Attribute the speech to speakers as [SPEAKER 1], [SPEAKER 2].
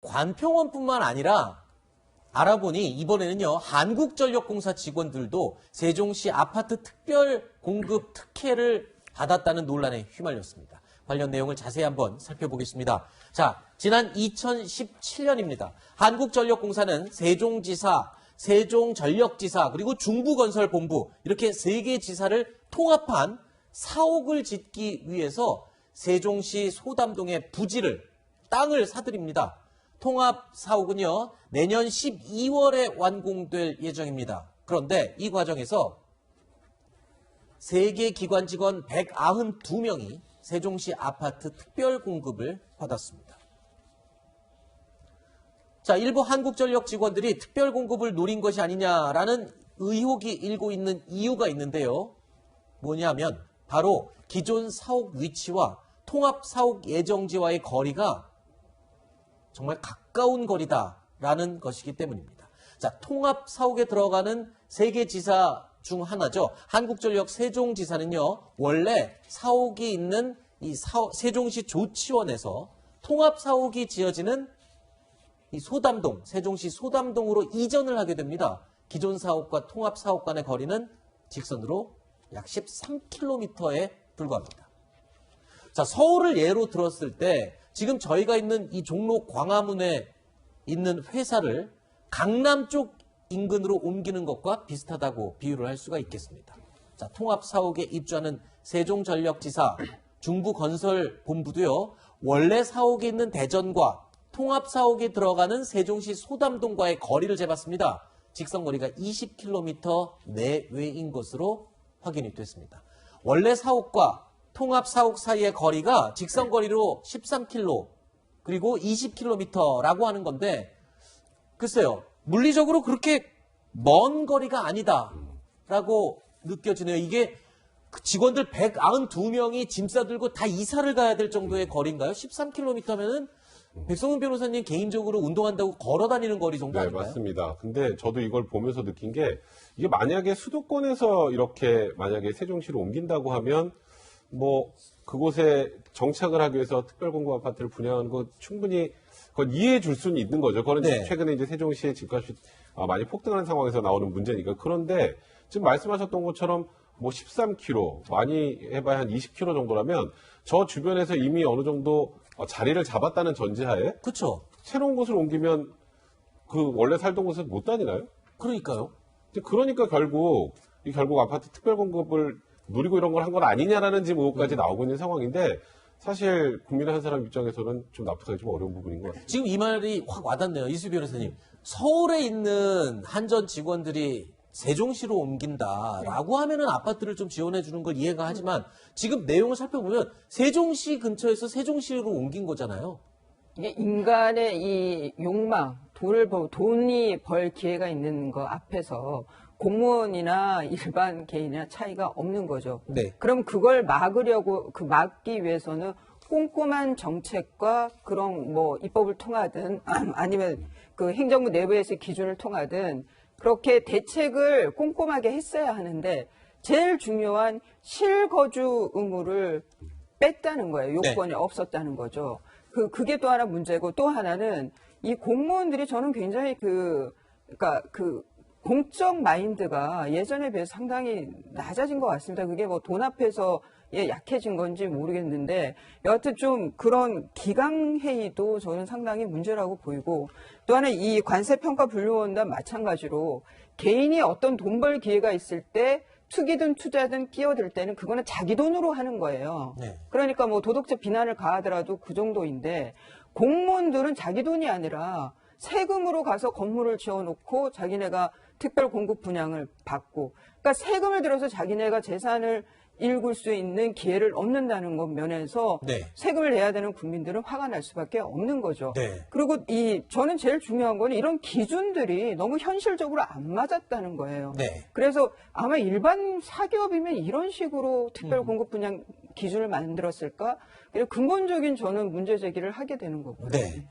[SPEAKER 1] 관평원뿐만 아니라 알아보니 이번에는요, 한국전력공사 직원들도 세종시 아파트 특별 공급 특혜를 받았다는 논란에 휘말렸습니다. 관련 내용을 자세히 한번 살펴보겠습니다. 자, 지난 2017년입니다. 한국전력공사는 세종지사, 세종전력지사, 그리고 중부건설본부 이렇게 3개 지사를 통합한 사옥을 짓기 위해서 세종시 소담동의 부지를, 땅을 사들입니다. 통합 사옥은요, 내년 12월에 완공될 예정입니다. 그런데 이 과정에서 3개 기관 직원 192명이 세종시 아파트 특별 공급을 받았습니다. 자, 일부 한국전력 직원들이 특별 공급을 노린 것이 아니냐라는 의혹이 일고 있는 이유가 있는데요. 뭐냐면 바로 기존 사옥 위치와 통합 사옥 예정지와의 거리가 정말 가까운 거리다라는 것이기 때문입니다. 자, 통합 사옥에 들어가는 3개 지사 중 하나죠. 한국전력 세종지사는요, 원래 사옥이 있는 이 세종시 조치원에서 통합 사옥이 지어지는 이 소담동, 세종시 소담동으로 이전을 하게 됩니다. 기존 사옥과 통합 사옥 간의 거리는 직선으로 약 13km에 불과합니다. 자, 서울을 예로 들었을 때 지금 저희가 있는 이 종로 광화문에 있는 회사를 강남 쪽 인근으로 옮기는 것과 비슷하다고 비유를 할 수가 있겠습니다. 자, 통합 사옥에 입주하는 세종전력지사, 중부건설본부도요, 원래 사옥에 있는 대전과 통합 사옥에 들어가는 세종시 소담동과의 거리를 재봤습니다. 직선거리가 20km 내외인 것으로 확인이 됐습니다. 원래 사옥과 통합 사옥 사이의 거리가 직선거리로 13km 그리고 20km라고 하는 건데, 글쎄요, 물리적으로 그렇게 먼 거리가 아니다라고 느껴지네요. 이게 직원들 192명이 짐 싸들고 다 이사를 가야 될 정도의 거리인가요? 13km면은 백성훈 변호사님 개인적으로 운동한다고 걸어 다니는 거리 정도 아닌가요?
[SPEAKER 2] 네, 맞습니다. 근데 저도 이걸 보면서 느낀 게, 이게 만약에 수도권에서 이렇게 만약에 세종시로 옮긴다고 하면 뭐 그곳에 정착을 하기 위해서 특별공급 아파트를 분양하는 거 충분히 그건 이해해 줄 수는 있는 거죠. 그건
[SPEAKER 1] 네.
[SPEAKER 2] 최근에 이제 세종시의 집값이 많이 폭등하는 상황에서 나오는 문제니까. 그런데 지금 말씀하셨던 것처럼 뭐 13km, 많이 해봐야 한 20km 정도라면 저 주변에서 이미 어느 정도 자리를 잡았다는 전제하에,
[SPEAKER 1] 그렇죠.
[SPEAKER 2] 새로운 곳을 옮기면 그 원래 살던 곳에 못 다니나요?
[SPEAKER 1] 그러니까요.
[SPEAKER 2] 그러니까 결국 아파트 특별 공급을 노리고 이런 걸 한 건 아니냐라는 지금 의혹까지 나오고 있는 상황인데, 사실 국민의 한 사람 입장에서는 좀 납득하기 좀 어려운 부분인 것 같습니다.
[SPEAKER 1] 지금 이 말이 확 와닿네요. 이수 변호사님. 서울에 있는 한전 직원들이 세종시로 옮긴다라고 하면은 아파트를 좀 지원해 주는 걸 이해가 하지만, 지금 내용을 살펴보면 세종시 근처에서 세종시로 옮긴 거잖아요.
[SPEAKER 3] 이게 인간의 이 욕망, 돈이 벌 기회가 있는 거 앞에서 공무원이나 일반 개인이나 차이가 없는 거죠.
[SPEAKER 1] 네.
[SPEAKER 3] 그럼 그걸 막기 위해서는 꼼꼼한 정책과 그런 뭐 입법을 통하든 아니면 그 행정부 내부에서의 기준을 통하든 그렇게 대책을 꼼꼼하게 했어야 하는데, 제일 중요한 실거주 의무를 뺐다는 거예요. 요건이 없었다는 거죠. 그게 또 하나 문제고, 또 하나는 이 공무원들이 저는 굉장히 그러니까 공적 마인드가 예전에 비해서 상당히 낮아진 것 같습니다. 그게 뭐 돈 앞에서 약해진 건지 모르겠는데, 여하튼 좀 그런 기강회의도 저는 상당히 문제라고 보이고, 또 하나 이 관세평가분류원단 마찬가지로 개인이 어떤 돈 벌 기회가 있을 때 투기든 투자든 끼어들 때는 그거는 자기 돈으로 하는 거예요.
[SPEAKER 1] 네.
[SPEAKER 3] 그러니까 뭐 도덕적 비난을 가하더라도 그 정도인데, 공무원들은 자기 돈이 아니라 세금으로 가서 건물을 지어놓고 자기네가 특별 공급 분양을 받고, 그러니까 세금을 들여서 자기네가 재산을 일굴 수 있는 기회를 얻는다는 것 면에서
[SPEAKER 1] 네.
[SPEAKER 3] 세금을 내야 되는 국민들은 화가 날 수밖에 없는 거죠.
[SPEAKER 1] 네.
[SPEAKER 3] 그리고 저는 제일 중요한 거는 이런 기준들이 너무 현실적으로 안 맞았다는 거예요.
[SPEAKER 1] 네.
[SPEAKER 3] 그래서 아마 일반 사기업이면 이런 식으로 특별 공급 분양 기준을 만들었을까? 근본적인 저는 문제 제기를 하게 되는 거고요.
[SPEAKER 1] 네.